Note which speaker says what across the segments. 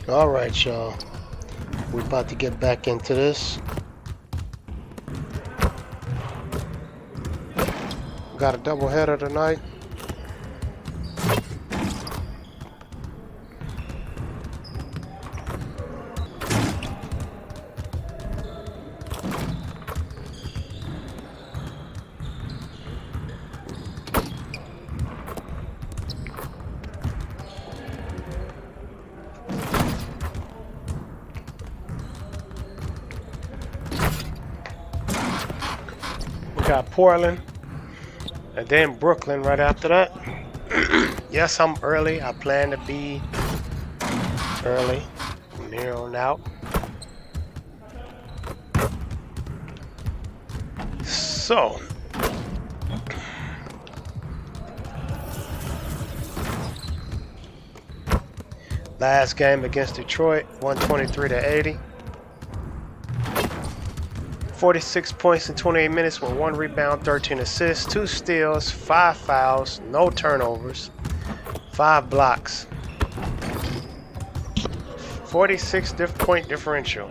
Speaker 1: Alright, y'all. We're about to get back into this. Got a double header tonight. Got Portland and then Brooklyn right after that. Yes, I'm early. I plan to be early from here on out. So last game against Detroit, 123-80. 46 points in 28 minutes with 1 rebound, 13 assists, 2 steals, 5 fouls, no turnovers, 5 blocks. 46 point differential.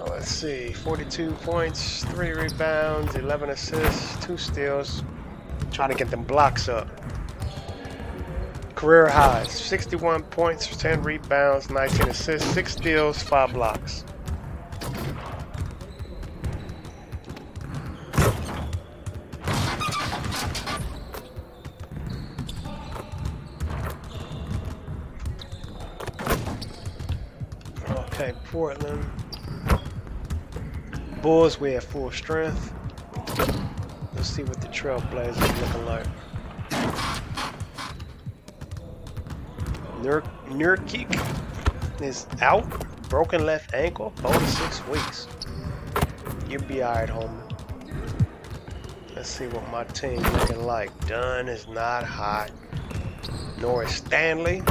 Speaker 1: Let's see, 42 points, 3 rebounds, 11 assists, 2 steals. Trying to get them blocks up. Career highs, 61 points, 10 rebounds, 19 assists, 6 steals, 5 blocks. Okay, Portland. Bulls, we have full strength. Let's see what the Trailblazers looking like. Nurkic is out. Broken left ankle. 4 to 6 weeks. You'll be alright, homie. Let's see what my team looking like. Dunn is not hot. Nor is Stanley.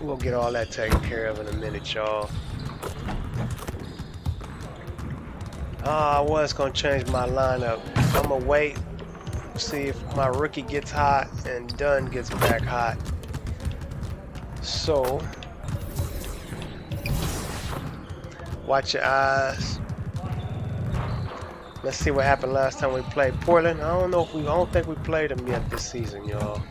Speaker 1: We'll get all that taken care of in a minute, y'all. I was gonna change my lineup. I'm gonna wait, see if my rookie gets hot and Dunn gets back hot. So, watch your eyes. Let's see what happened last time we played Portland. I don't think we played them yet this season, y'all.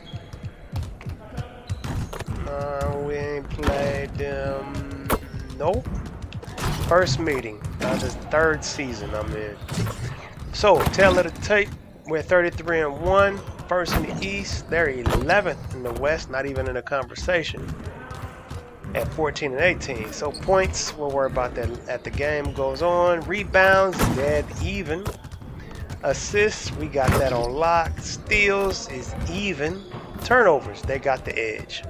Speaker 1: We ain't played them. Nope. First meeting. This third season I'm in. So, tail of the tape. We're 33-1. First in the East. They're 11th in the West. Not even in a conversation. At 14-18. So points, we'll worry about that as the game goes on. Rebounds, dead even. Assists, we got that on lock. Steals is even. Turnovers, they got the edge.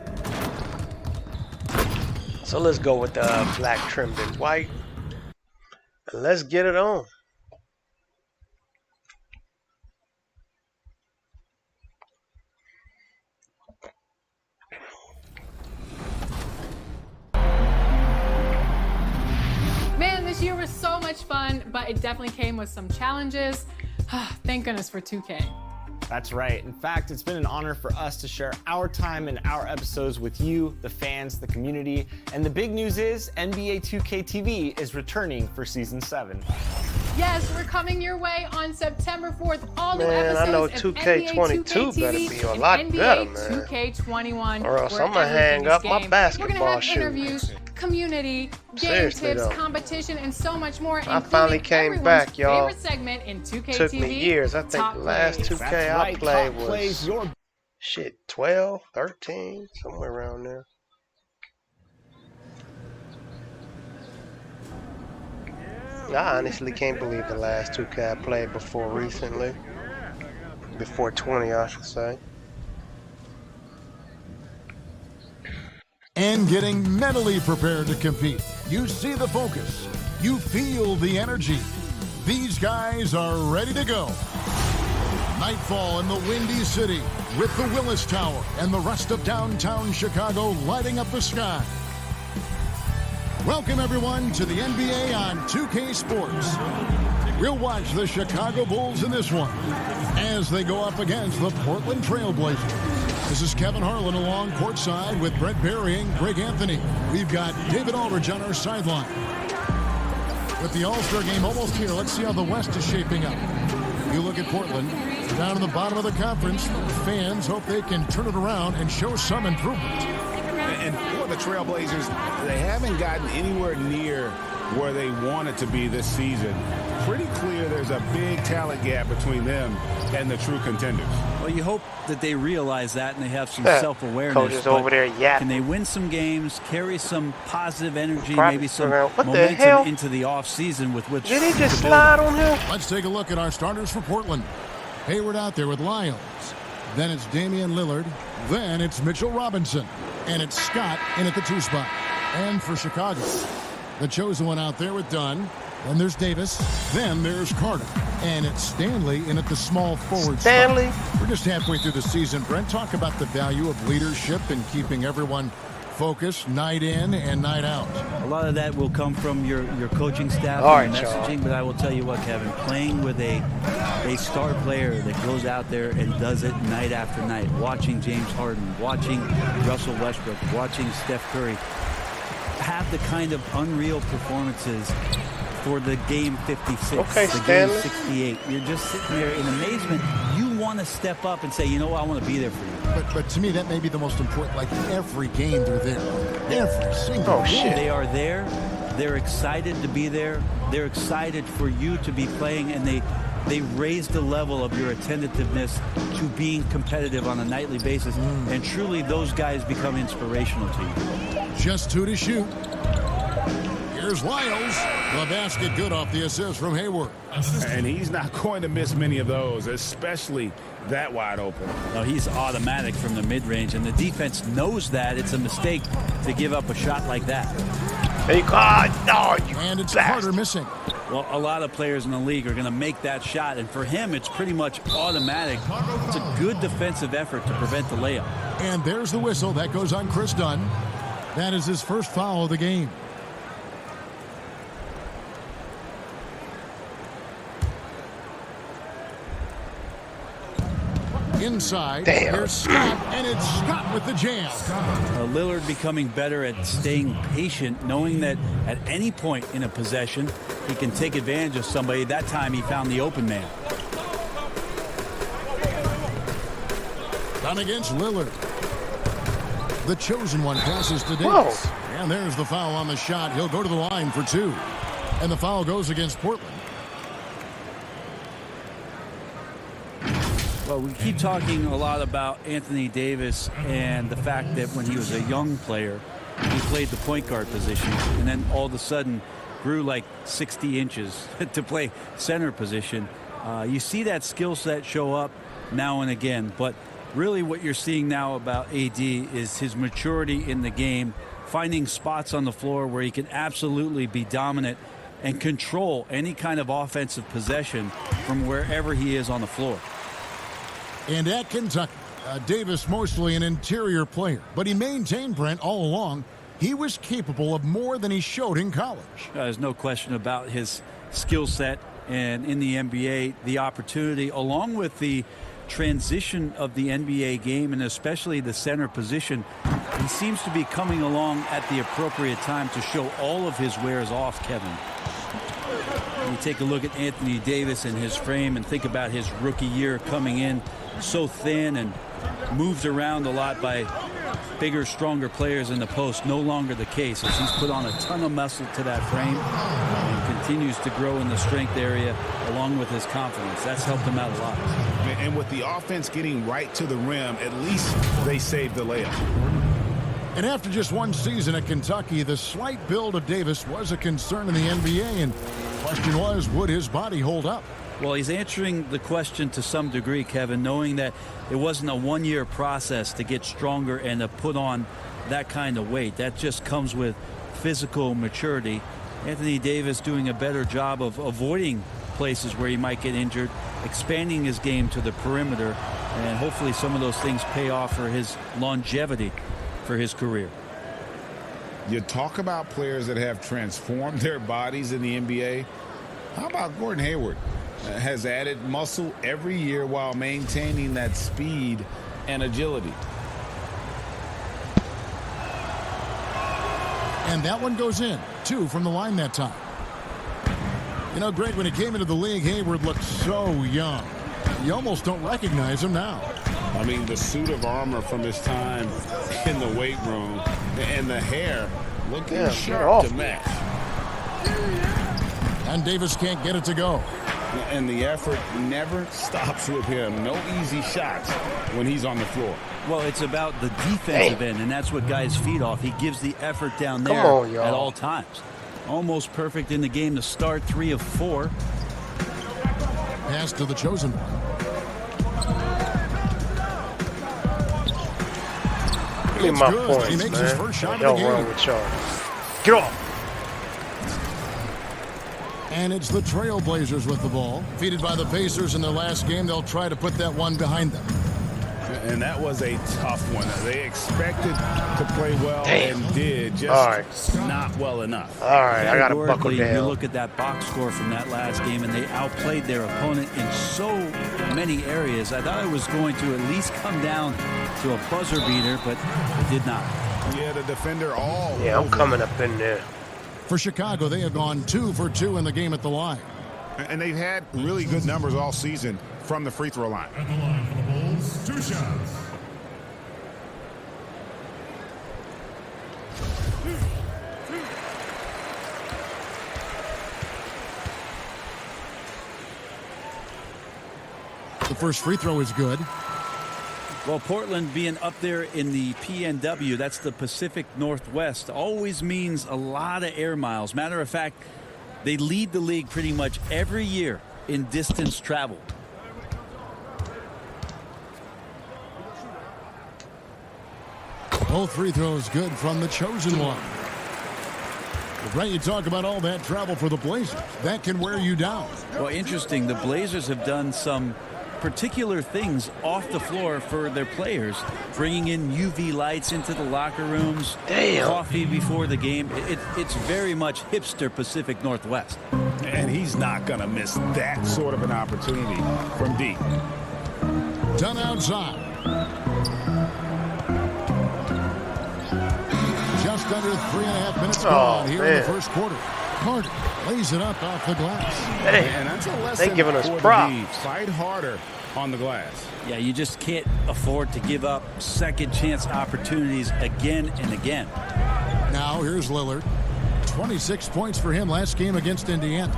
Speaker 1: So let's go with the black trimmed in white. And let's get it on.
Speaker 2: Man, this year was so much fun, but it definitely came with some challenges. Thank goodness for 2K.
Speaker 3: That's right. In fact, it's been an honor for us to share our time and our episodes with you, the fans, the community. And the big news is NBA2k20 is returning for Season 7.
Speaker 2: Yes, we're coming your way on September 4th. All new episodes
Speaker 1: I know
Speaker 2: of
Speaker 1: 2K22 better be a lot
Speaker 2: and
Speaker 1: better, man.
Speaker 2: NBA2k21.
Speaker 1: Or else I'm gonna hang up my basketball
Speaker 2: We're gonna have
Speaker 1: shoes.
Speaker 2: interviews, community, game
Speaker 1: Seriously,
Speaker 2: tips,
Speaker 1: though.
Speaker 2: competition, and so much more.
Speaker 1: I finally came back, y'all.
Speaker 2: Favorite segment in 2K
Speaker 1: Took
Speaker 2: TV,
Speaker 1: me years. I think
Speaker 2: Top
Speaker 1: the last
Speaker 2: Plays.
Speaker 1: 2K I
Speaker 3: Right,
Speaker 1: played
Speaker 3: Top Plays,
Speaker 1: was
Speaker 3: your...
Speaker 1: shit 12, 13, somewhere around there. I honestly can't believe the last 2K I played before recently. Before 20, I should say.
Speaker 4: And getting mentally prepared to compete. You see the focus. You feel the energy. These guys are ready to go. Nightfall in the Windy City with the Willis Tower and the rest of downtown Chicago lighting up the sky. Welcome, everyone, to the NBA on 2K Sports. We'll watch the Chicago Bulls in this one as they go up against the Portland Trailblazers. This is Kevin Harlan along courtside with Brett Berry and Greg Anthony. We've got David Aldridge on our sideline. With the All-Star game almost here, let's see how the West is shaping up. You look at Portland, down in the bottom of the conference. Fans hope they can turn it around and show some improvement.
Speaker 5: And for the Trailblazers, they haven't gotten anywhere near where they wanted to be this season. Pretty clear there's a big talent gap between them and the true contenders.
Speaker 6: Well, you hope that they realize that and they have some self-awareness.
Speaker 1: Coach is over there yapping.
Speaker 6: Can they win some games, carry some positive energy,
Speaker 1: Practice
Speaker 6: maybe some
Speaker 1: around. What the hell?
Speaker 6: momentum into the offseason with which
Speaker 1: Did he just
Speaker 6: to build?
Speaker 1: slide on him?
Speaker 4: Let's take a look at our starters for Portland. Hayward out there with Lyles. Then it's Damian Lillard. Then it's Mitchell Robinson. And it's Scott in at the 2 spot. And for Chicago, the chosen one out there with Dunn. Then there's Davis. Then there's Carter. And it's Stanley in at the small forward
Speaker 1: Stanley.
Speaker 4: spot. We're just halfway through the season, Brent. Talk about the value of leadership and keeping everyone focused night in and night out.
Speaker 6: A lot of that will come from your coaching staff
Speaker 1: All
Speaker 6: and
Speaker 1: right,
Speaker 6: messaging,
Speaker 1: y'all.
Speaker 6: but I will tell you what, Kevin, playing with a star player that goes out there and does it night after night, watching James Harden, watching Russell Westbrook, watching Steph Curry, have the kind of unreal performances for the game 56,
Speaker 1: Okay,
Speaker 6: the
Speaker 1: Stanley.
Speaker 6: game 68. You're just sitting there in amazement. You want to step up and say, you know what, I want to be there for you.
Speaker 4: But to me, that may be the most important. Like every game they're there. Every single
Speaker 1: Oh,
Speaker 4: game.
Speaker 1: shit.
Speaker 6: They are there. They're excited to be there. They're excited for you to be playing, and they raise the level of your attentiveness to being competitive on a nightly basis. And truly, those guys become inspirational to you.
Speaker 4: Just 2 to shoot. Here's Lyles. The basket good off the assist from Hayward.
Speaker 5: And he's not going to miss many of those, especially that wide open.
Speaker 6: No, he's automatic from the mid-range, and the defense knows that. It's a mistake to give up a shot like that.
Speaker 1: Hey, God, no, you
Speaker 4: And it's
Speaker 1: bastard.
Speaker 4: Carter missing.
Speaker 6: Well, a lot of players in the league are going to make that shot, and for him, it's pretty much automatic. It's a good defensive effort to prevent the layup.
Speaker 4: And there's the whistle. That goes on Chris Dunn. That is his first foul of the game. Inside.
Speaker 1: Damn.
Speaker 4: Here's Scott, and it's Scott with the jam.
Speaker 6: Lillard becoming better at staying patient, knowing that at any point in a possession, he can take advantage of somebody. That time he found the open man.
Speaker 4: Done against Lillard. The chosen one passes to
Speaker 1: Whoa.
Speaker 4: Davis. And there's the foul on the shot. He'll go to the line for 2. And the foul goes against Portland.
Speaker 6: Well, we keep talking a lot about Anthony Davis and the fact that when he was a young player, he played the point guard position and then all of a sudden grew like 60 inches to play center position. You see that skill set show up now and again, but really what you're seeing now about AD is his maturity in the game, finding spots on the floor where he can absolutely be dominant and control any kind of offensive possession from wherever he is on the floor.
Speaker 4: And at Kentucky, Davis mostly an interior player, but he maintained, Brent, all along, he was capable of more than he showed in college.
Speaker 6: There's no question about his skill set, and in the NBA, the opportunity, along with the transition of the NBA game, and especially the center position, he seems to be coming along at the appropriate time to show all of his wares off, Kevin. You take a look at Anthony Davis and his frame and think about his rookie year coming in so thin and moved around a lot by bigger, stronger players in the post. No longer the case, as he's put on a ton of muscle to that frame and continues to grow in the strength area along with his confidence. That's helped him out a lot.
Speaker 5: And with the offense getting right to the rim, at least they saved the layup.
Speaker 4: And after just one season at Kentucky, the slight build of Davis was a concern in the NBA, and the question was, would his body hold up?
Speaker 6: Well, he's answering the question to some degree, Kevin, knowing that it wasn't a one-year process to get stronger and to put on that kind of weight. That just comes with physical maturity. Anthony Davis doing a better job of avoiding places where he might get injured, expanding his game to the perimeter, and hopefully some of those things pay off for his longevity for his career.
Speaker 5: You talk about players that have transformed their bodies in the NBA. How about Gordon Hayward? Has added muscle every year while maintaining that speed and agility.
Speaker 4: And that one goes in. 2 from the line that time. You know, Greg, when he came into the league, Hayward looked so young. You almost don't recognize him now.
Speaker 5: I mean, the suit of armor from his time in the weight room and the hair looking sharp to match.
Speaker 4: And Davis can't get it to go.
Speaker 5: And the effort never stops with him. No easy shots when he's on the floor.
Speaker 6: Well, it's about the defensive end, and that's what guys feed off. He gives the effort down there at all times. Almost perfect in the game to start, 3 of 4.
Speaker 4: Pass to the chosen one.
Speaker 1: Give me my
Speaker 4: Good.
Speaker 1: points,
Speaker 4: He makes
Speaker 1: man.
Speaker 4: his first shot of the
Speaker 1: Don't
Speaker 4: game.
Speaker 1: run with y'all. Get off.
Speaker 4: And it's the Trailblazers with the ball. Defeated by the Pacers in their last game, they'll try to put that one behind them.
Speaker 5: And that was a tough one. They expected to play well and did, just not well enough.
Speaker 1: All right, I got to buckle
Speaker 6: Categorically,
Speaker 1: down.
Speaker 6: you look at that box score from that last game, and they outplayed their opponent in so many areas. I thought it was going to at least come down to a buzzer beater, but it did not.
Speaker 5: Yeah, the defender all.
Speaker 1: Yeah, I'm coming up in there.
Speaker 4: For Chicago, they have gone 2 for 2 in the game at the line.
Speaker 5: And they've had really good numbers all season from the free throw line.
Speaker 7: At the line for the Bulls, 2 shots.
Speaker 4: The first free throw is good.
Speaker 6: Well, Portland being up there in the PNW, that's the Pacific Northwest, always means a lot of air miles. Matter of fact, they lead the league pretty much every year in distance travel.
Speaker 4: Both free throws good from the chosen one. But Ray, you talk about all that travel for the Blazers. That can wear you down.
Speaker 6: Well, interesting. The Blazers have done some particular things off the floor for their players, bringing in UV lights into the locker rooms, coffee before the game. It's very much hipster Pacific Northwest.
Speaker 5: And he's not going to miss that sort of an opportunity from deep.
Speaker 4: Done outside. Just under 3.5 minutes gone here in the first quarter. Carter lays it up off the glass.
Speaker 1: Hey,
Speaker 5: And that's a lesson
Speaker 1: they giving us
Speaker 5: for the
Speaker 1: props.
Speaker 5: Beavs. Fight harder on the glass.
Speaker 6: Yeah, you just can't afford to give up second chance opportunities again and again.
Speaker 4: Now here's Lillard. 26 points for him last game against Indiana.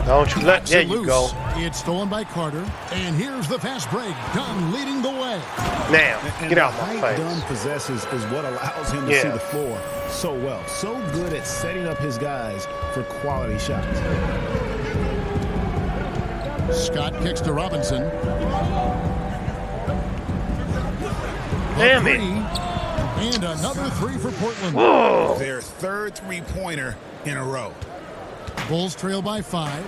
Speaker 1: Don't you let, there you
Speaker 4: Loose.
Speaker 1: go.
Speaker 4: It's stolen by Carter. And here's the fast break. Dunn leading the way.
Speaker 1: Now,
Speaker 5: And
Speaker 1: get out
Speaker 5: the
Speaker 1: my
Speaker 5: height
Speaker 1: face.
Speaker 5: Dunn possesses is what allows him to see the floor so well. So good at setting up his guys for quality shots.
Speaker 4: Scott kicks to Robinson.
Speaker 1: Damn it.
Speaker 4: And another three for Portland.
Speaker 1: Whoa.
Speaker 5: Their third three-pointer in a row.
Speaker 4: Bulls trail by 5.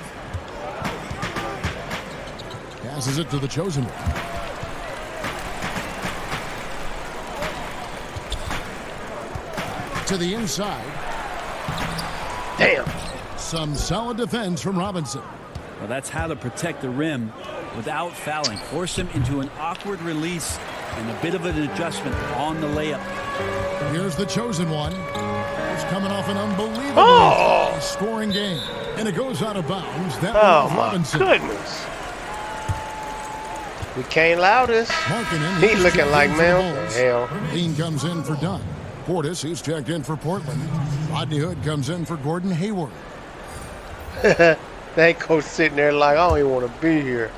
Speaker 4: Passes it to the chosen one. To the inside.
Speaker 1: Damn.
Speaker 4: Some solid defense from Robinson.
Speaker 6: Well, that's how to protect the rim without fouling. Force him into an awkward release and a bit of an adjustment on the layup.
Speaker 4: Here's the chosen one. He's coming off an unbelievable scoring game. And it goes out of bounds. That
Speaker 1: Oh,
Speaker 4: was
Speaker 1: my
Speaker 4: Robinson.
Speaker 1: goodness. We can't allow this.
Speaker 4: Markkanen,
Speaker 1: He
Speaker 4: he's
Speaker 1: looking
Speaker 4: checked
Speaker 1: like,
Speaker 4: in for
Speaker 1: man,
Speaker 4: the
Speaker 1: what
Speaker 4: Bulls.
Speaker 1: the hell?
Speaker 4: Dean comes in for Dunn. Portis, who's checked in for Portland. Rodney Hood comes in for Gordon Hayward.
Speaker 1: That coach sitting there like, I don't even want to be here.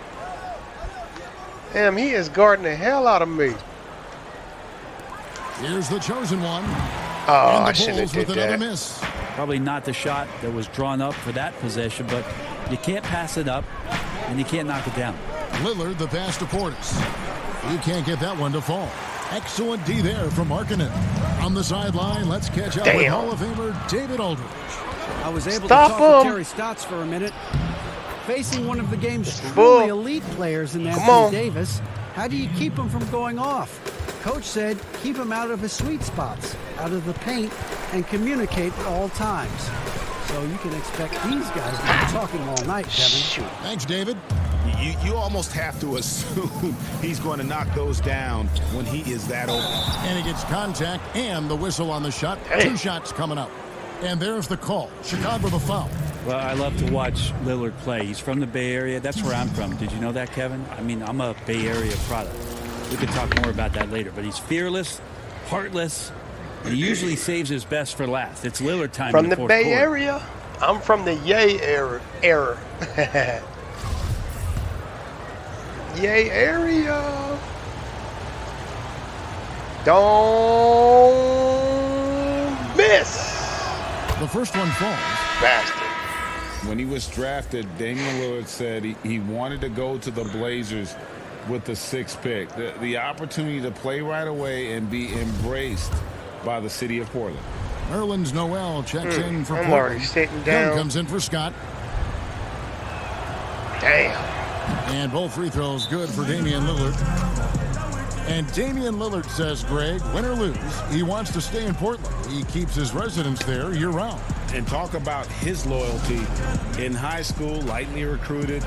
Speaker 1: Damn, he is guarding the hell out of me.
Speaker 4: Here's the chosen one.
Speaker 1: Oh,
Speaker 4: And the
Speaker 1: I shouldn't have
Speaker 4: Bulls with
Speaker 1: did
Speaker 4: another
Speaker 1: that.
Speaker 4: miss.
Speaker 6: Probably not the shot that was drawn up for that possession, but you can't pass it up and you can't knock it down.
Speaker 4: Lillard, the pass to Portis. You can't get that one to fall. Excellent D there from Markkanen. On the sideline, let's catch up with
Speaker 1: Damn.
Speaker 4: Hall of Famer David Aldridge.
Speaker 8: I was able
Speaker 1: Stop
Speaker 8: to talk
Speaker 1: him.
Speaker 8: to Terry Stotts for a minute. Facing one of the game's
Speaker 1: Bull.
Speaker 8: truly elite players in
Speaker 1: Come
Speaker 8: Anthony
Speaker 1: on.
Speaker 8: Davis, how do you keep him from going off? Coach said keep him out of his sweet spots, out of the paint, and communicate at all times. So you can expect these guys to be talking all night, Kevin.
Speaker 1: Shoot.
Speaker 4: Thanks, David.
Speaker 5: You almost have to assume he's going to knock those down when he is that open.
Speaker 4: And he gets contact and the whistle on the shot.
Speaker 1: Hey.
Speaker 4: 2 shots coming up. And there's the call. Chicago the foul.
Speaker 6: Well, I love to watch Lillard play. He's from the Bay Area. That's where I'm from. Did you know that, Kevin? I mean, I'm a Bay Area product. We can talk more about that later. But he's fearless, heartless, and he usually saves his best for last. It's Lillard time
Speaker 1: From
Speaker 6: in
Speaker 1: the
Speaker 6: the fourth
Speaker 1: Bay
Speaker 6: quarter.
Speaker 1: Area? I'm from the Yay era. Yay area. Don't miss.
Speaker 4: The first one falls.
Speaker 1: Bastard.
Speaker 5: When he was drafted, Damian Lillard said he wanted to go to the Blazers with the 6th pick. The opportunity to play right away and be embraced by the city of Portland.
Speaker 4: Nerlens Noel checks in for
Speaker 1: I'm
Speaker 4: Portland.
Speaker 1: already sitting
Speaker 4: Young
Speaker 1: down.
Speaker 4: comes in for Scott.
Speaker 1: Damn.
Speaker 4: And both free throws good for Damian Lillard. And Damian Lillard says, Greg, win or lose, he wants to stay in Portland. He keeps his residence there year-round.
Speaker 5: And talk about his loyalty. In high school, lightly recruited,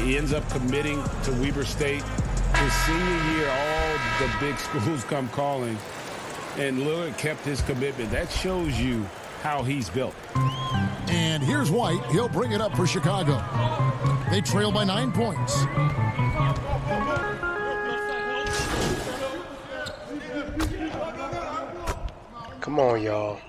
Speaker 5: he ends up committing to Weber State. His senior year, all the big schools come calling, and Lillard kept his commitment. That shows you how he's built.
Speaker 4: And here's White. He'll bring it up for Chicago. They trail by 9 points.
Speaker 1: Come on, y'all.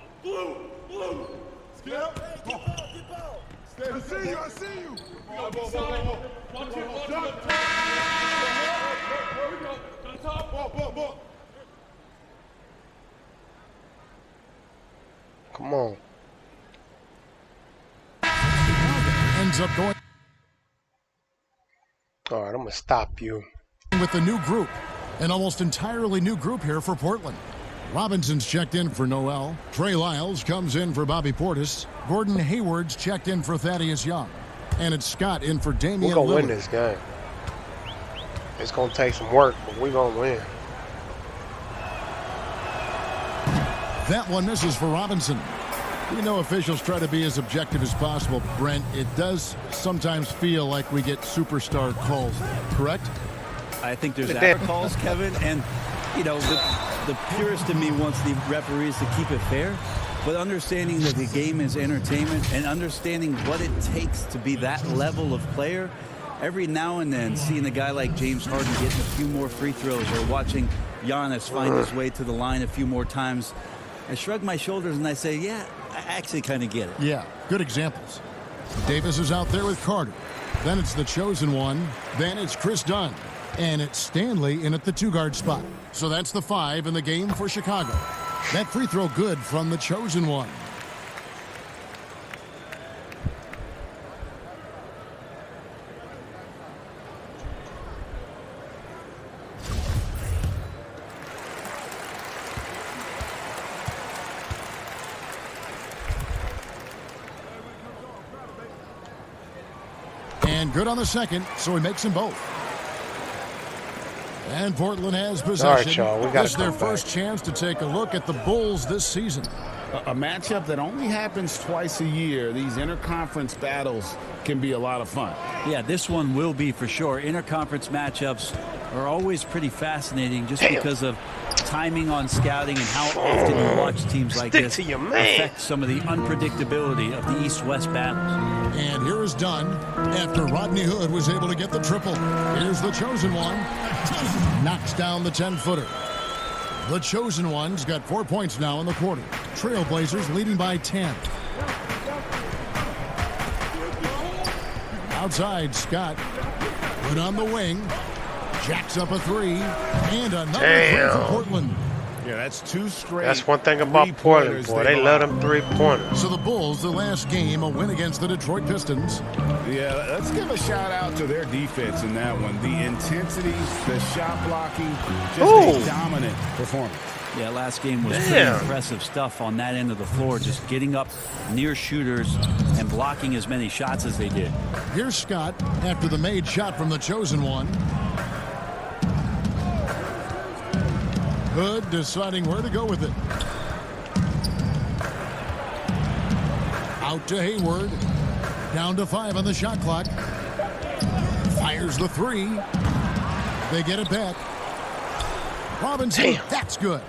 Speaker 1: Come on.
Speaker 4: Ends up going
Speaker 1: All right, I'm going to stop you.
Speaker 4: with a new group. An almost entirely new group here for Portland. Robinson's checked in for Noel. Trey Lyles comes in for Bobby Portis. Gordon Hayward's checked in for Thaddeus Young. And it's Scott in for Damian
Speaker 1: We're going to win
Speaker 4: Lillard.
Speaker 1: this game. It's going to take some work, but we're going to win.
Speaker 4: That one misses for Robinson. We know officials try to be as objective as possible, Brent. It does sometimes feel like we get superstar calls, correct?
Speaker 6: I think there's error calls, Kevin, and you know the purist in me wants the referees to keep it fair, but understanding that the game is entertainment and understanding what it takes to be that level of player, every now and then seeing a guy like James Harden getting a few more free throws or watching Giannis find his way to the line a few more times, I shrug my shoulders and I say, yeah, I actually kind of get it.
Speaker 4: Yeah, good examples. Davis is out there with Carter. Then it's the chosen one. Then it's Chris Dunn. And it's Stanley in at the two-guard spot. So that's the 5 in the game for Chicago. That free throw good from the chosen one. And good on the second, so he makes them both. And Portland has possession.
Speaker 1: All right, y'all, we gotta
Speaker 4: This is their
Speaker 1: come back.
Speaker 4: first chance to take a look at the Bulls this season.
Speaker 5: A matchup that only happens twice a year. These interconference battles can be a lot of fun.
Speaker 6: Yeah, this one will be for sure. Interconference matchups are always pretty fascinating just because of timing on scouting and how often you watch teams like
Speaker 1: Stick
Speaker 6: this
Speaker 1: to your man.
Speaker 6: affect some of the unpredictability of the East-West battles.
Speaker 4: And here is Dunn after Rodney Hood was able to get the triple. Here's the chosen one. Knocks down the 10-footer. The chosen one's got 4 points now in the quarter. Trailblazers leading by 10. Outside, Scott. Good on the wing. Jacks up a 3. And another 3 for Portland.
Speaker 5: Yeah, that's 2 straight.
Speaker 1: That's one thing about Portland, boy. They love them three-pointers.
Speaker 4: So the Bulls, the last game, a win against the Detroit Pistons.
Speaker 5: Yeah, let's give a shout out to their defense in that one. The intensity, the shot blocking, just a dominant performance.
Speaker 6: Yeah, last game was pretty impressive stuff on that end of the floor, just getting up near shooters and blocking as many shots as they did.
Speaker 4: Here's Scott after the made shot from the chosen one. Hood deciding where to go with it. Out to Hayward. Down to 5 on the shot clock. Fires the 3. They get it back. Robinson, that's good.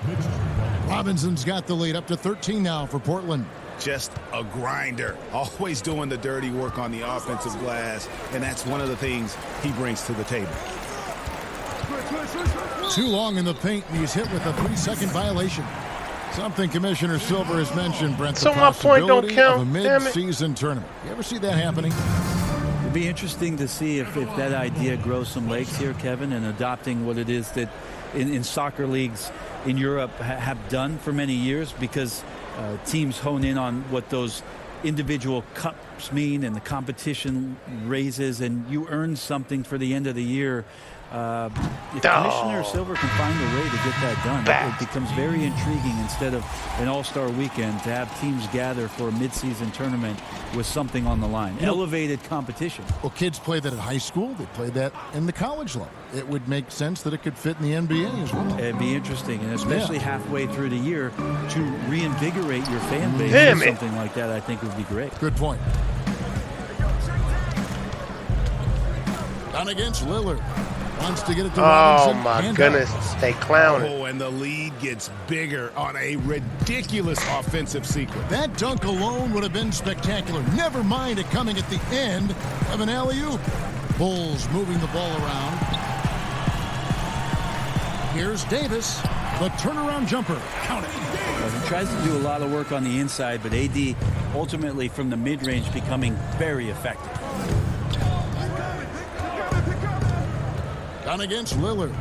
Speaker 4: Robinson's got the lead up to 13 now for Portland.
Speaker 5: Just a grinder, always doing the dirty work on the offensive glass, and that's one of the things he brings to the table.
Speaker 4: Too long in the paint, and he's hit with a 3-second violation. Something Commissioner Silver has mentioned, Brent, the
Speaker 1: So my point don't
Speaker 4: possibility
Speaker 1: count,
Speaker 4: of a
Speaker 1: damn it.
Speaker 4: mid-season tournament. You ever see that happening?
Speaker 6: It'd be interesting to see if that idea grows some legs here, Kevin, and adopting what it is that in soccer leagues in Europe have done for many years, because teams hone in on what those individual cups mean and the competition raises, and you earn something for the end of the year. If Commissioner Silver can find a way to get that done, it becomes very intriguing instead of an all-star weekend to have teams gather for a mid-season tournament with something on the line. Elevated competition.
Speaker 4: Well, kids play that at high school. They play that in the college level. It would make sense that it could fit in the NBA as well.
Speaker 6: It'd be interesting, and especially halfway through the year, to reinvigorate your fan base.
Speaker 1: Damn it.
Speaker 6: Something like that, I think, would be great.
Speaker 4: Good point. Down against Lillard. Wants to get it to
Speaker 1: Oh,
Speaker 4: Robinson.
Speaker 1: my
Speaker 4: and
Speaker 1: goodness.
Speaker 4: out.
Speaker 1: They clowning.
Speaker 5: Oh, and the lead gets bigger on a ridiculous offensive sequence.
Speaker 4: That dunk alone would have been spectacular. Never mind it coming at the end of an alley-oop. Bulls moving the ball around. Here's Davis. The turnaround jumper. Count it.
Speaker 6: He tries to do a lot of work on the inside, but AD ultimately from the mid-range becoming very effective.
Speaker 4: Gun against Lillard.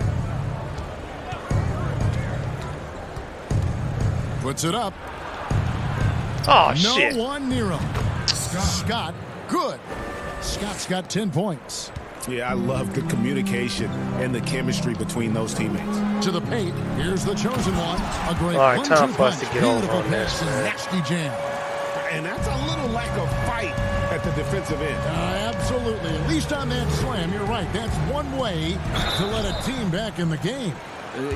Speaker 4: Puts it up.
Speaker 1: Oh,
Speaker 4: No
Speaker 1: shit.
Speaker 4: one near him. Scott, good. Scott's got 10 points.
Speaker 5: Yeah, I love the communication and the chemistry between those teammates.
Speaker 4: To the paint, here's the chosen one. A great
Speaker 1: All right, time
Speaker 4: 1-2
Speaker 1: for us
Speaker 4: punch.
Speaker 1: to get over
Speaker 4: Beautiful
Speaker 1: on this,
Speaker 4: pass and
Speaker 1: man.
Speaker 4: nasty jam.
Speaker 5: And that's a little lack of fight at the defensive end.
Speaker 4: Absolutely. At least on that slam, you're right. That's one way to let a team back in the game.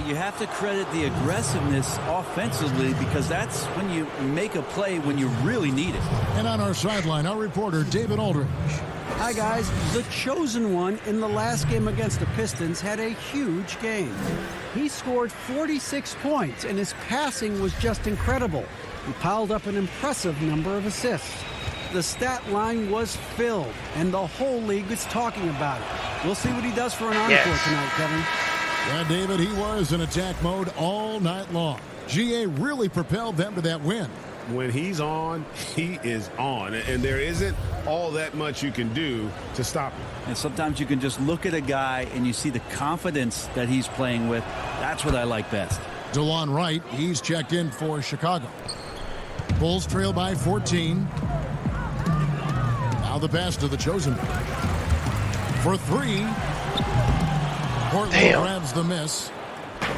Speaker 6: You have to credit the aggressiveness offensively because that's when you make a play when you really need it.
Speaker 4: And on our sideline, our reporter, David Aldridge.
Speaker 8: Hi, guys. The chosen one in the last game against the Pistons had a huge game. He scored 46 points, and his passing was just incredible. He piled up an impressive number of assists. The stat line was filled, and the whole league is talking about it. We'll see what he does for an encore tonight, Kevin.
Speaker 4: Yeah, David, he was in attack mode all night long. GA really propelled them to that win.
Speaker 5: When he's on, he is on. And there isn't all that much you can do to stop him.
Speaker 6: And sometimes you can just look at a guy and you see the confidence that he's playing with. That's what I like best.
Speaker 4: DeLon Wright, he's checked in for Chicago. Bulls trail by 14. Now the pass to the chosen one. For three. Portland grabs the miss.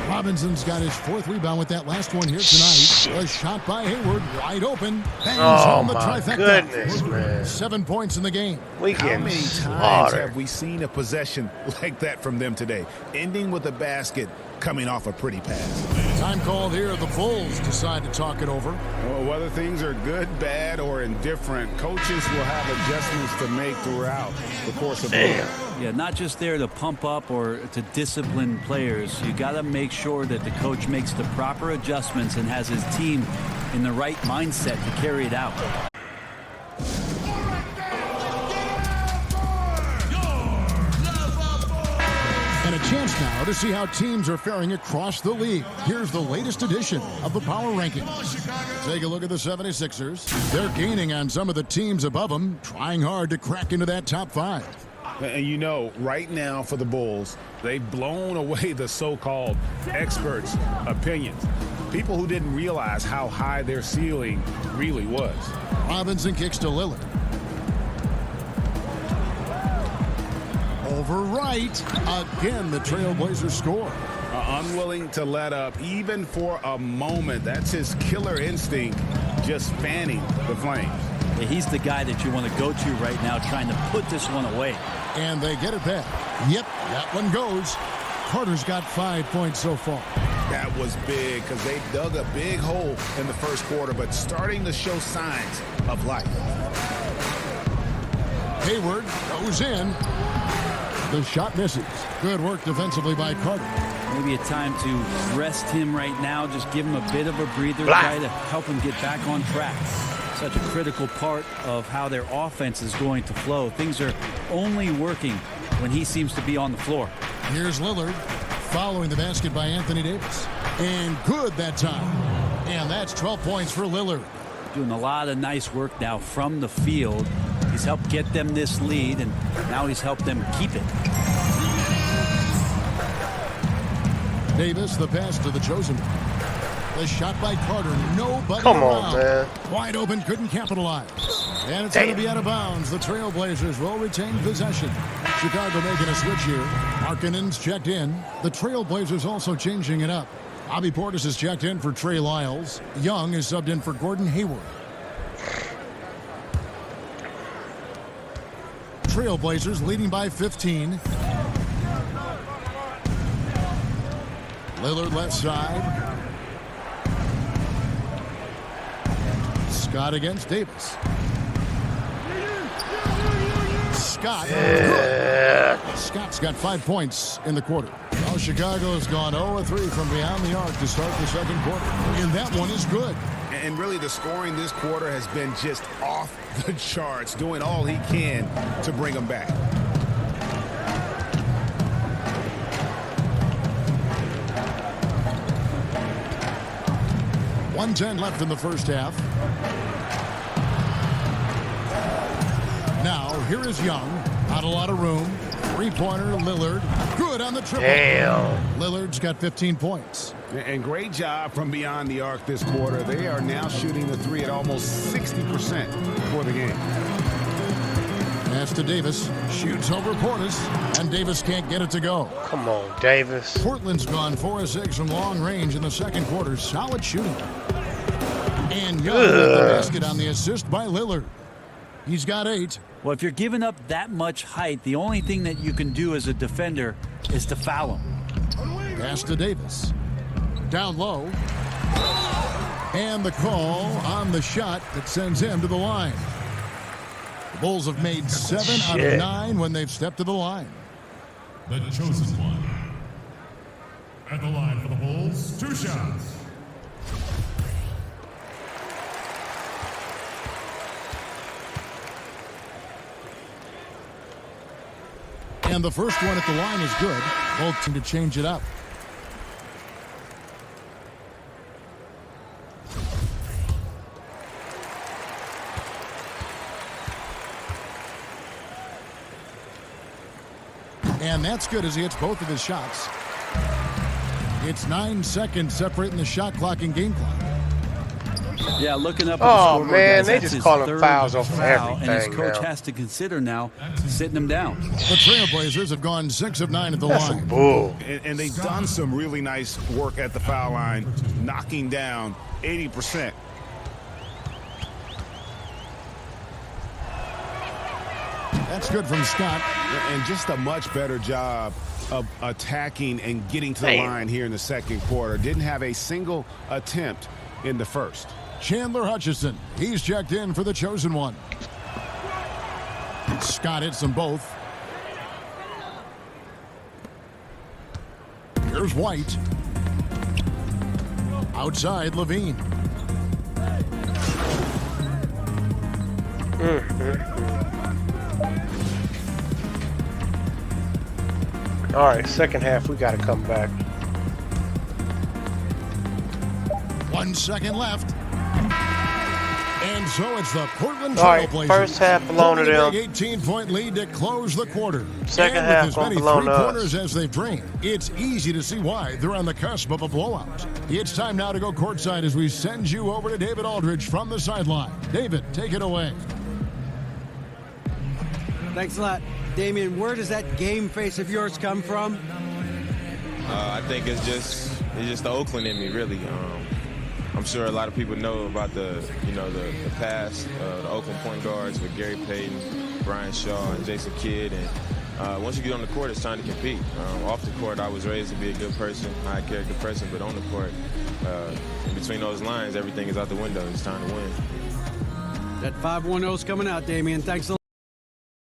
Speaker 4: Robinson's got his fourth rebound with that last one here tonight. A shot by Hayward, wide open. Bangs home the trifecta.
Speaker 1: Goodness, man.
Speaker 4: 7 points in the game.
Speaker 1: We
Speaker 5: How
Speaker 1: getting
Speaker 5: many times
Speaker 1: slaughtered.
Speaker 5: have we seen a possession like that from them today? Ending with a basket, coming off a pretty pass.
Speaker 4: Time called here. The Bulls decide to talk it over.
Speaker 5: Well, whether things are good, bad, or indifferent, coaches will have adjustments to make throughout the course of the game.
Speaker 6: Yeah, not just there to pump up or to discipline players. You got to make sure that the coach makes the proper adjustments and has his team in the right mindset to carry it out.
Speaker 4: And a chance now to see how teams are faring across the league. Here's the latest edition of the Power Rankings. Take a look at the 76ers. They're gaining on some of the teams above them, trying hard to crack into that top 5.
Speaker 5: And you know, right now for the Bulls, they've blown away the so-called experts' opinions. People who didn't realize how high their ceiling really was.
Speaker 4: Robinson kicks to Lillard. Over right. Again, the Trailblazers score.
Speaker 5: Unwilling to let up even for a moment. That's his killer instinct, just fanning the flames.
Speaker 6: Yeah, he's the guy that you want to go to right now trying to put this one away.
Speaker 4: And they get it back. Yep, that one goes. Carter's got 5 points so far.
Speaker 5: That was big because they dug a big hole in the first quarter, but starting to show signs of life.
Speaker 4: Hayward goes in. The shot misses. Good work defensively by Carter.
Speaker 6: Maybe a time to rest him right now, just give him a bit of a breather, try to help him get back on track. Such a critical part of how their offense is going to flow. Things are only working when he seems to be on the floor.
Speaker 4: Here's Lillard following the basket by Anthony Davis. And good that time. And that's 12 points for Lillard.
Speaker 6: Doing a lot of nice work now from the field. He's helped get them this lead, and now he's helped them keep it.
Speaker 4: Davis, the pass to the chosen one. The shot by Carter. Nobody
Speaker 1: Come
Speaker 4: around.
Speaker 1: on, man.
Speaker 4: Wide open, couldn't capitalize. And it's going to be out of bounds. The Trailblazers will retain possession. Chicago making a switch here. Markkanen's checked in. The Trailblazers also changing it up. Bobby Portis is checked in for Trey Lyles. Young is subbed in for Gordon Hayward. Trailblazers leading by 15. Lillard left side. Scott against Davis. Scott. Scott's got 5 points in the quarter. Well, Chicago's gone 0-3 from beyond the arc to start the second quarter. And that one is good.
Speaker 5: And really the scoring this quarter has been just off the charts, doing all he can to bring them back. .110 left in the first half.
Speaker 4: Now, here is Young. Not a lot of room. Three-pointer, Lillard. Good on the triple.
Speaker 1: Damn.
Speaker 4: Lillard's got 15 points.
Speaker 5: And great job from beyond the arc this quarter. They are now shooting the three at almost 60% for the game.
Speaker 4: Pass to Davis. Shoots over Portis. And Davis can't get it to go.
Speaker 1: Come on, Davis.
Speaker 4: Portland's gone 4 of 6 from long range in the second quarter. Solid shooting. And Young with the basket on the assist by Lillard. He's got 8.
Speaker 6: Well, if you're giving up that much height, the only thing that you can do as a defender is to foul him.
Speaker 4: Pass to Davis. Down low. And the call on the shot that sends him to the line. The Bulls have made 7 out of 9 when they've stepped to the line.
Speaker 7: The chosen one. At the line for the Bulls, 2 shots.
Speaker 4: And the first one at the line is good. Both seem to change it up. And that's good as he hits both of his shots. It's 9 seconds separating the shot clock and game clock.
Speaker 6: Yeah, looking up at the
Speaker 1: Oh,
Speaker 6: scoreboard,
Speaker 1: man,
Speaker 6: guys,
Speaker 1: they
Speaker 6: that's
Speaker 1: just
Speaker 6: his
Speaker 1: calling
Speaker 6: third
Speaker 1: fouls off
Speaker 6: foul,
Speaker 1: everything
Speaker 6: and his coach
Speaker 1: now.
Speaker 6: has to consider now sitting him down.
Speaker 4: The Trailblazers have gone 6 of 9 at the
Speaker 1: That's
Speaker 4: line.
Speaker 1: some bull.
Speaker 5: And they've done some really nice work at the foul line, knocking down 80%.
Speaker 4: That's good from Scott.
Speaker 5: And just a much better job of attacking and getting to the line here in the second quarter. Didn't have a single attempt in the first.
Speaker 4: Chandler Hutchison. He's checked in for the chosen one. Scott hits them both. Here's White. Outside, Levine.
Speaker 1: All right, second half, we got to come back.
Speaker 4: 1 second left. And so it's the Portland
Speaker 1: All right,
Speaker 4: Trailblazers.
Speaker 1: first half belong to them.
Speaker 4: 18-point lead to close the quarter.
Speaker 1: Second
Speaker 4: and
Speaker 1: half
Speaker 4: with as many
Speaker 1: belong to us.
Speaker 4: three-pointers as they've drained, it's easy to see why they're on the cusp of a blowout. It's time now to go courtside as we send you over to David Aldridge from the sideline. David, take it away.
Speaker 8: Thanks a lot. Damian, where does that game face of yours come from?
Speaker 9: I think it's just the Oakland in me, really. I'm sure a lot of people know about the past, the Oakland point guards with Gary Payton, Brian Shaw, and Jason Kidd. And once you get on the court, it's time to compete. Off the court, I was raised to be a good person, high character person, but on the court, in between those lines, everything is out the window. It's time to win.
Speaker 8: That 5-1-0's coming out, Damian. Thanks a lot.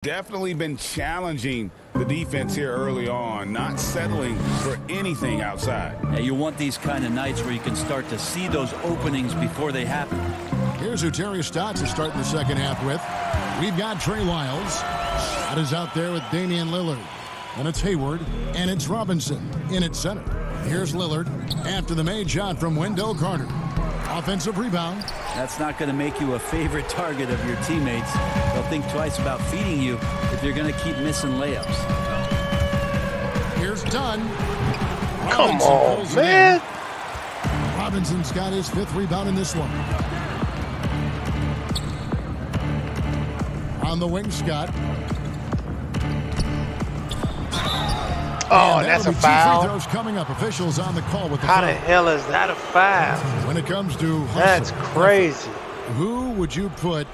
Speaker 5: Definitely been challenging the defense here early on, not settling for anything outside.
Speaker 6: Yeah, you want these kind of nights where you can start to see those openings before they happen.
Speaker 4: Here's who Terry Stotts is starting the second half with. We've got Trey Lyles. Scott is out there with Damian Lillard. And it's Hayward, and it's Robinson in at center. Here's Lillard after the made shot from Wendell Carter. Offensive rebound.
Speaker 6: That's not going to make you a favorite target of your teammates. They'll think twice about feeding you if you're going to keep missing layups.
Speaker 4: Here's Dunn.
Speaker 1: Come
Speaker 4: Robinson
Speaker 1: on,
Speaker 4: pulls it
Speaker 1: man.
Speaker 4: in. Robinson's got his 5th rebound in this one. On the wing, Scott.
Speaker 1: Oh,
Speaker 4: And
Speaker 1: that's a
Speaker 4: that'll be 2 free
Speaker 1: foul.
Speaker 4: throws coming up. Officials on the call with the
Speaker 1: How the
Speaker 4: foul.
Speaker 1: hell is that a foul?
Speaker 4: When it comes to hustle,
Speaker 1: That's crazy.
Speaker 4: who would you put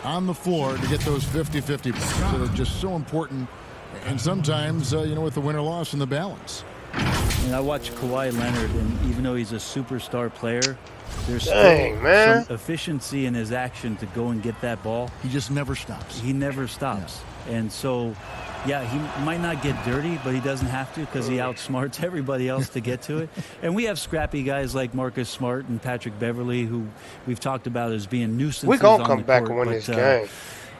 Speaker 4: on the floor to get those 50-50 points that are just so important? And sometimes, with the win or loss in the balance.
Speaker 6: And I watch Kawhi Leonard, and even though he's a superstar player, there's
Speaker 1: Dang,
Speaker 6: still
Speaker 1: man.
Speaker 6: some efficiency in his action to go and get that ball.
Speaker 4: He just never stops.
Speaker 6: He never stops. And so, yeah, he might not get dirty, but he doesn't have to because he outsmarts everybody else to get to it. And we have scrappy guys like Marcus Smart and Patrick Beverly, who we've talked about as being nuisances
Speaker 1: We're going to
Speaker 6: on
Speaker 1: come
Speaker 6: the
Speaker 1: back
Speaker 6: court,
Speaker 1: and win
Speaker 6: but,
Speaker 1: this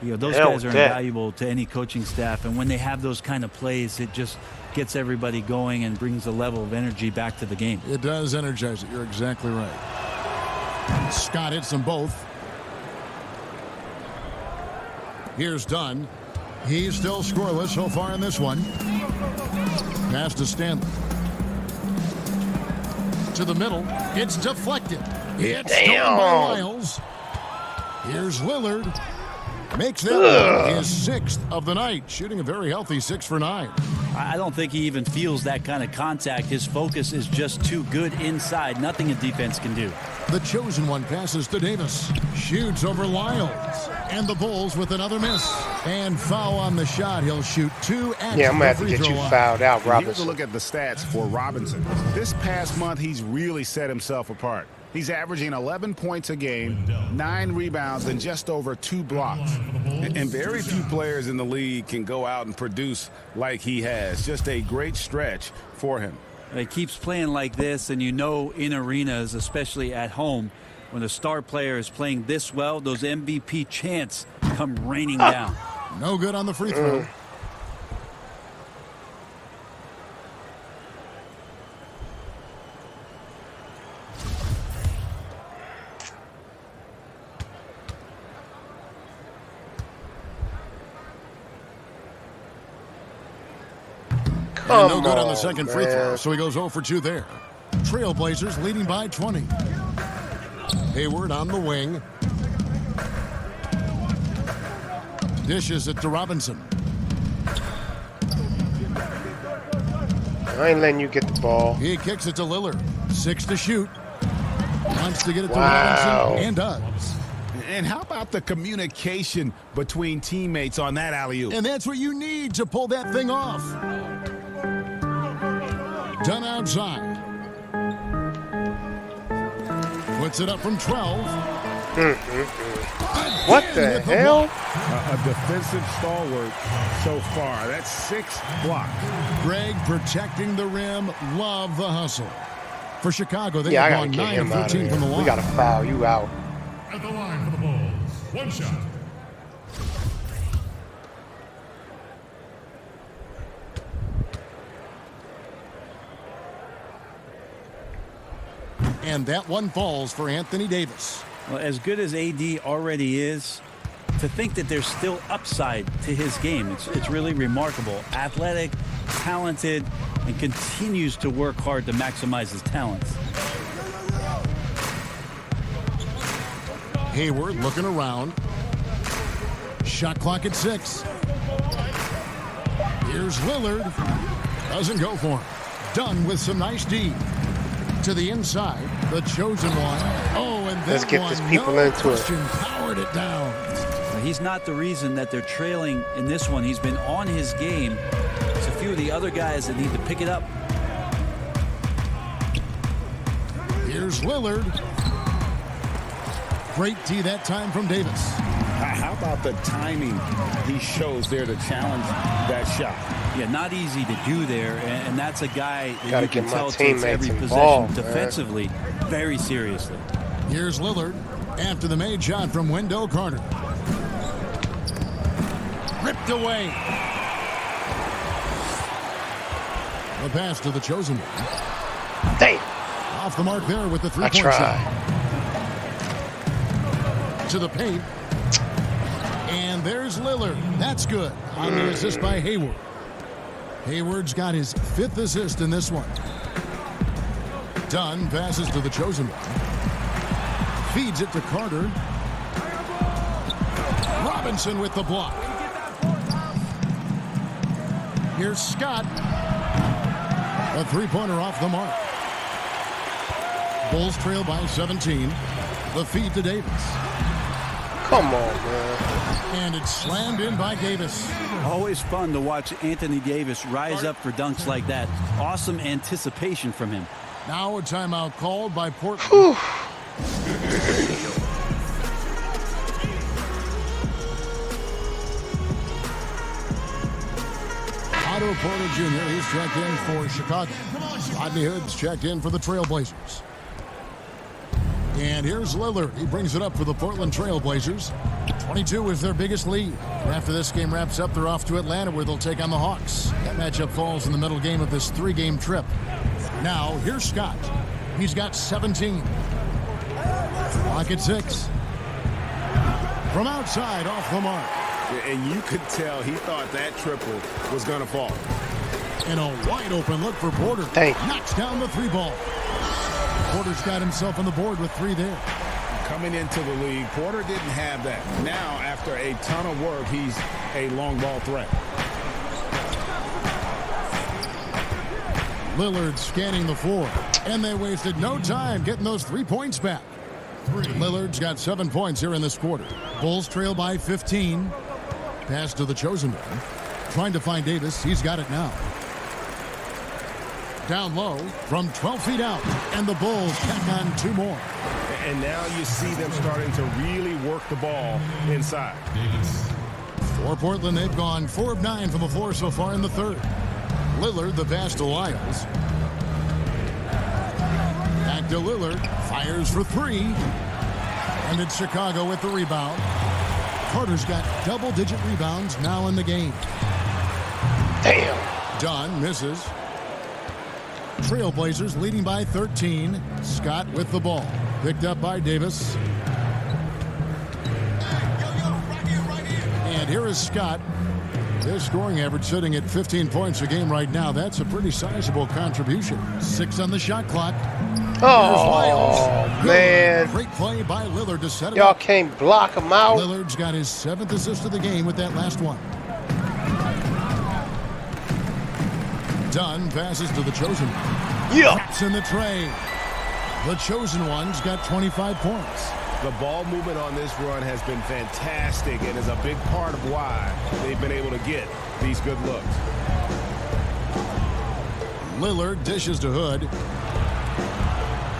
Speaker 1: game.
Speaker 6: those
Speaker 1: Hell
Speaker 6: guys are
Speaker 1: with that.
Speaker 6: invaluable to any coaching staff. And when they have those kind of plays, it just gets everybody going and brings a level of energy back to the game.
Speaker 4: It does energize it. You're exactly right. Scott hits them both. Here's Dunn. He's still scoreless so far in this one. Pass to Stanley. To the middle. It's deflected. It's stolen by Lyles. Here's Lillard. Makes that his 6th of the night, shooting a very healthy 6 for 9.
Speaker 6: I don't think he even feels that kind of contact. His focus is just too good inside. Nothing a defense can do.
Speaker 4: The chosen one passes to Davis. Shoots over Lyles. And the Bulls with another miss. And foul on the shot. He'll shoot 2 at
Speaker 1: Yeah, I'm going to have to get you fouled out,
Speaker 5: Here's a
Speaker 1: Robinson.
Speaker 5: look at the stats for Robinson. This past month, he's really set himself apart. He's averaging 11 points a game, 9 rebounds, and just over 2 blocks. And very few players in the league can go out and produce like he has. Just a great stretch for him.
Speaker 6: He keeps playing like this, and you know in arenas, especially at home, when a star player is playing this well, those MVP chants come raining down.
Speaker 4: No good on the free throw. And no good on the second free throw, so he goes 0 for 2 there. Trailblazers leading by 20. Hayward on the wing. Dishes it to Robinson.
Speaker 1: I ain't letting you get the ball.
Speaker 4: He kicks it to Lillard. 6 to shoot. Wants to get it to
Speaker 1: Wow.
Speaker 4: Robinson and does.
Speaker 5: And how about the communication between teammates on that alley-oop?
Speaker 4: And that's what you need to pull that thing off. Done outside. Puts it up from 12.
Speaker 1: What the hell?
Speaker 5: A defensive stalwart so far. That's 6 blocks.
Speaker 4: Greg protecting the rim. Love the hustle. For Chicago, they
Speaker 1: Yeah, I
Speaker 4: have
Speaker 1: got to
Speaker 4: gone
Speaker 1: get
Speaker 4: 9
Speaker 1: him
Speaker 4: of
Speaker 1: out of
Speaker 4: 13 from the
Speaker 1: here.
Speaker 4: line.
Speaker 1: We got to foul you out.
Speaker 7: At the line for the Bulls. One shot.
Speaker 4: And that one falls for Anthony Davis.
Speaker 6: Well, as good as AD already is, to think that there's still upside to his game, it's really remarkable. Athletic, talented, and continues to work hard to maximize his talents.
Speaker 4: Hayward looking around. Shot clock at 6. Here's Lillard. Doesn't go for him. Done with some nice D. To the inside, the chosen one. Oh, and that
Speaker 1: Let's get
Speaker 4: one,
Speaker 1: these people
Speaker 4: no
Speaker 1: into it.
Speaker 4: question, powered it down.
Speaker 6: He's not the reason that they're trailing in this one. He's been on his game. There's a few of the other guys that need to pick it up.
Speaker 4: Here's Lillard. Great D that time from Davis.
Speaker 5: How about the timing he shows there to challenge that shot?
Speaker 6: Yeah, not easy to do there, and that's a guy that
Speaker 1: Gotta
Speaker 6: you can
Speaker 1: get my
Speaker 6: tell takes
Speaker 1: teammates
Speaker 6: every
Speaker 1: involved,
Speaker 6: possession
Speaker 1: man.
Speaker 6: defensively very seriously.
Speaker 4: Here's Lillard after the made shot from Wendell Carter. Ripped away. The pass to the chosen one.
Speaker 1: Damn.
Speaker 4: Off the mark there with the
Speaker 1: I
Speaker 4: three-point
Speaker 1: tried.
Speaker 4: shot. To the paint. And there's Lillard. That's good. On the assist by Hayward. Hayward's got his 5th assist in this one. Dunn passes to the chosen one. Feeds it to Carter. Robinson with the block. Here's Scott. A three-pointer off the mark. Bulls trail by 17. The feed to Davis.
Speaker 1: Come on, man.
Speaker 4: And it's slammed in by Davis.
Speaker 6: Always fun to watch Anthony Davis rise up for dunks like that. Awesome anticipation from him.
Speaker 4: Now a timeout called by Portland. Otto Porter Jr. He's checked in for Chicago. Rodney Hood's checked in for the Trailblazers. And here's Lillard. He brings it up for the Portland Trailblazers. 22 is their biggest lead. After this game wraps up, they're off to Atlanta where they'll take on the Hawks. That matchup falls in the middle game of this 3-game trip. Now, here's Scott. He's got 17. Clock at 6. From outside, off the mark.
Speaker 5: And you could tell he thought that triple was going to fall.
Speaker 4: And a wide open look for Porter. Knocks down the 3 ball. Porter's got himself on the board with 3 there.
Speaker 5: Coming into the league, Porter didn't have that. Now, after a ton of work, he's a long ball threat.
Speaker 4: Lillard scanning the floor. And they wasted no time getting those 3 points back. Lillard's got 7 points here in this quarter. Bulls trail by 15. Pass to the chosen one. Trying to find Davis. He's got it now. Down low from 12 feet out. And the Bulls tack on 2 more.
Speaker 5: And now you see them starting to really work the ball inside.
Speaker 4: For Portland, they've gone 4 of 9 from the floor so far in the third. Lillard, the pass to Lyles. Back to Lillard. Fires for 3. And it's Chicago with the rebound. Carter's got double-digit rebounds now in the game.
Speaker 1: Damn.
Speaker 4: Dunn misses. Trailblazers leading by 13. Scott with the ball. Picked up by Davis. And here is Scott. His scoring average sitting at 15 points a game right now. That's a pretty sizable contribution. 6 on the shot clock.
Speaker 1: Oh, man.
Speaker 4: Great play by Lillard to set it
Speaker 1: Y'all
Speaker 4: up.
Speaker 1: can't block him out.
Speaker 4: Lillard's got his 7th assist of the game with that last one. Dunn passes to the chosen one.
Speaker 1: Yeah.
Speaker 4: Taps in the tray. The chosen one's got 25 points.
Speaker 5: The ball movement on this run has been fantastic and is a big part of why they've been able to get these good looks.
Speaker 4: Lillard dishes to Hood.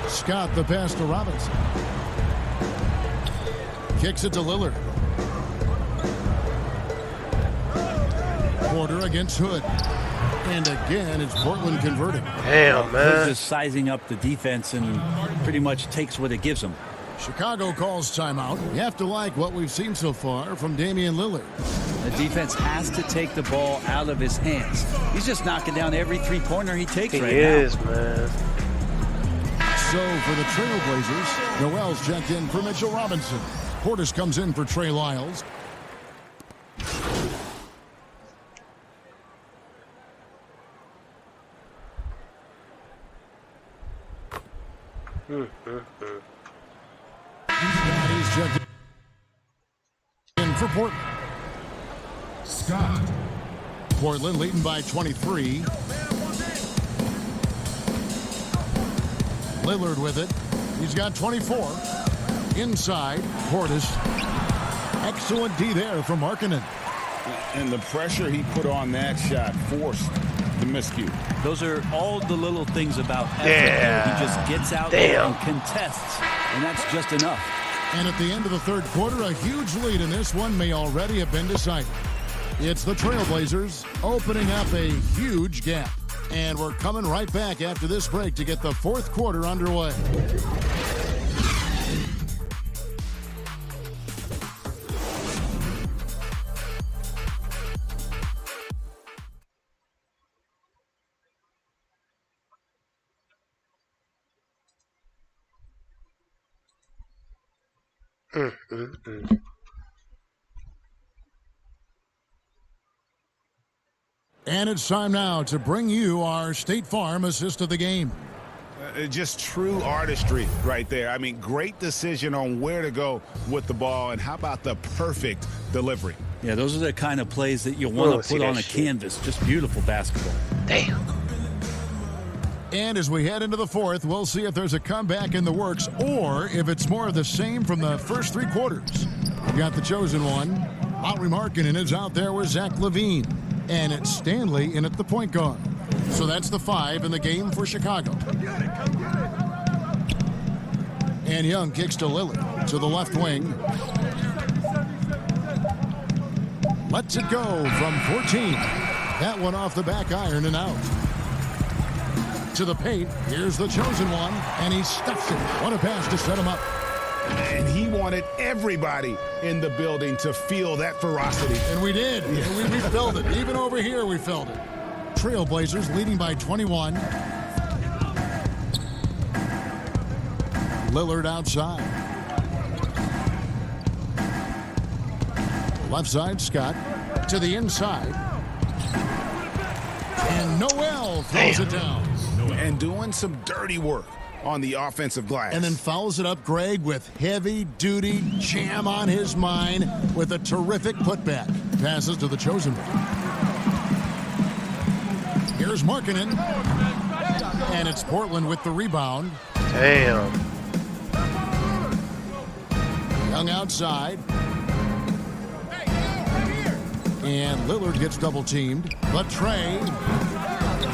Speaker 4: Scott the pass to Robinson. Kicks it to Lillard. Porter against Hood. And again, it's Portland converting.
Speaker 1: Damn,
Speaker 6: Hood
Speaker 1: man.
Speaker 6: just sizing up the defense and pretty much takes what it gives them.
Speaker 4: Chicago calls timeout. You have to like what we've seen so far from Damian Lillard.
Speaker 6: The defense has to take the ball out of his hands. He's just knocking down every 3-pointer he takes
Speaker 1: He
Speaker 6: right
Speaker 1: is,
Speaker 6: now.
Speaker 1: man.
Speaker 4: So for the Trailblazers, Noel's checked in for Mitchell Robinson. Portis comes in for Trey Lyles. He's checked in for Portland.
Speaker 7: Scott.
Speaker 4: Portland leading by 23. Lillard with it. He's got 24. Inside, Portis. Excellent D there from Markkanen.
Speaker 5: And the pressure he put on that shot forced the miscue.
Speaker 6: Those are all the little things about effort.
Speaker 1: Yeah.
Speaker 6: He just gets out
Speaker 1: Damn.
Speaker 6: there and contests, and that's just enough.
Speaker 4: And at the end of the third quarter, a huge lead in this one may already have been decided. It's the Trailblazers opening up a huge gap. And we're coming right back after this break to get the fourth quarter underway. And it's time now to bring you our State Farm assist of the game.
Speaker 5: Just true artistry right there. I mean, great decision on where to go with the ball, and how about the perfect delivery?
Speaker 6: Yeah, those are the kind of plays that you want to
Speaker 1: see
Speaker 6: put
Speaker 1: that
Speaker 6: on a
Speaker 1: shit.
Speaker 6: canvas. Just beautiful basketball.
Speaker 1: Damn.
Speaker 4: And as we head into the fourth, we'll see if there's a comeback in the works or if it's more of the same from the first three quarters. We got the chosen one. Lauri Markkanen is out there with Zach LaVine. And it's Stanley in at the point guard. So that's the 5 in the game for Chicago. And Young kicks to Lillard to the left wing. Lets it go from 14. That one off the back iron and out. To the paint. Here's the chosen one. And he stuffs it. What a pass to set him up.
Speaker 5: And he wanted everybody in the building to feel that ferocity.
Speaker 4: And we did. And we felt it. Even over here, we felt it. Trailblazers leading by 21. Lillard outside. Left side, Scott. To the inside. And Noel throws it down.
Speaker 5: And doing some dirty work on the offensive glass.
Speaker 4: And then fouls it up, Greg, with heavy-duty jam on his mind with a terrific putback. Passes to the chosen one. Here's Markkanen. And it's Portland with the rebound.
Speaker 1: Damn.
Speaker 4: Young outside. And Lillard gets double-teamed. But Trey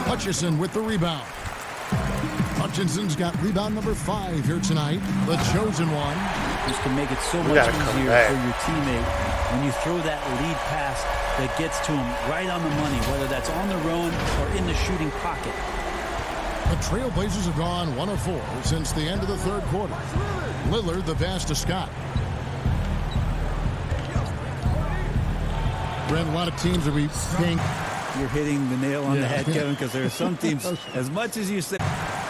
Speaker 4: Hutchison with the rebound. Hutchinson's got rebound number 5 here tonight. The chosen one.
Speaker 6: Just to make it so much easier for your teammate when you throw that lead pass that gets to him right on the money, whether that's on the run or in the shooting pocket.
Speaker 4: The Trailblazers have gone 1 of 4 since the end of the third quarter. Lillard the pass to Scott. Brent, a lot of teams will be paying.
Speaker 6: You're hitting the nail on the head, Kevin, because there are some teams, as much as you said,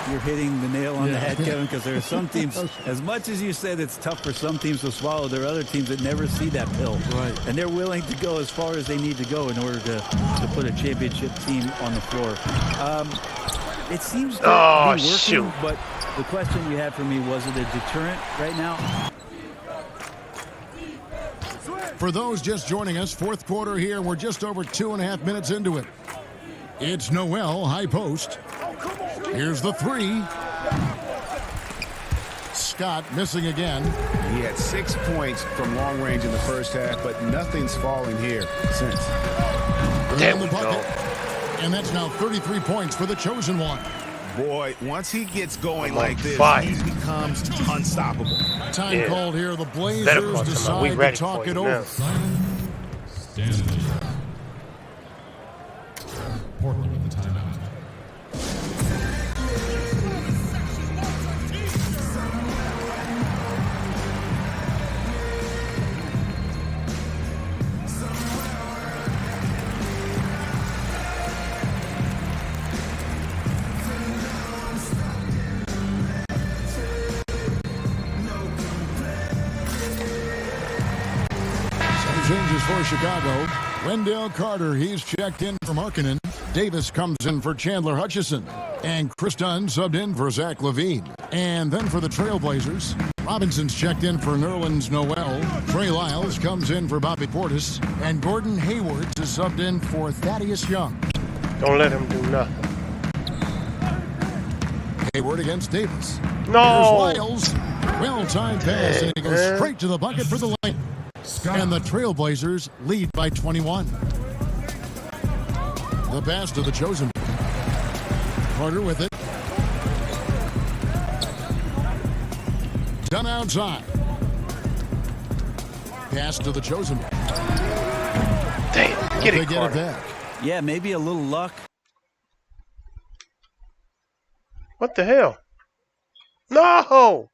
Speaker 6: you're hitting the nail on the head, Kevin, because there are some teams, as much as you said it's tough for some teams to swallow, there are other teams that never see that pill.
Speaker 4: Right.
Speaker 6: And they're willing to go as far as they need to go in order to put a championship team on the floor. It seems to be working,
Speaker 1: shoot.
Speaker 6: but the question you had for me, was it a deterrent right now?
Speaker 4: For those just joining us, fourth quarter here. We're just over 2.5 minutes into it. It's Noel, high post. Here's the 3. Scott missing again.
Speaker 5: He had 6 points from long range in the first half, but nothing's falling here since.
Speaker 1: There
Speaker 4: And
Speaker 1: we
Speaker 4: the bucket.
Speaker 1: go.
Speaker 4: And that's now 33 points for the chosen one.
Speaker 5: Boy, once he gets going
Speaker 1: I'm
Speaker 5: like
Speaker 1: on
Speaker 5: this,
Speaker 1: fire.
Speaker 5: he becomes unstoppable.
Speaker 4: Time called here. The
Speaker 1: Better
Speaker 4: Blazers
Speaker 1: call
Speaker 4: decide
Speaker 1: we
Speaker 4: to
Speaker 1: ready
Speaker 4: talk
Speaker 1: for
Speaker 4: it
Speaker 1: you
Speaker 4: over.
Speaker 1: now.
Speaker 7: Stanley. Portland with the timeout.
Speaker 4: Changes for Chicago. Wendell Carter, he's checked in for Markkanen. Davis comes in for Chandler Hutchison. And Chris Dunn subbed in for Zach LaVine. And then for the Trailblazers, Robinson's checked in for Nerlens Noel. Trey Lyles comes in for Bobby Portis. And Gordon Hayward is subbed in for Thaddeus Young.
Speaker 1: Don't let him do nothing.
Speaker 4: Hayward against Davis.
Speaker 1: No.
Speaker 4: Here's Lyles. Well-timed pass, and he goes straight to the bucket for the lane. And the Trailblazers lead by 21. The pass to the chosen. Carter with it. Done outside. Pass to the chosen.
Speaker 1: Damn, get
Speaker 4: They
Speaker 1: it,
Speaker 4: get it
Speaker 1: Carter.
Speaker 4: back.
Speaker 6: Yeah, maybe a little luck.
Speaker 1: What the hell? No!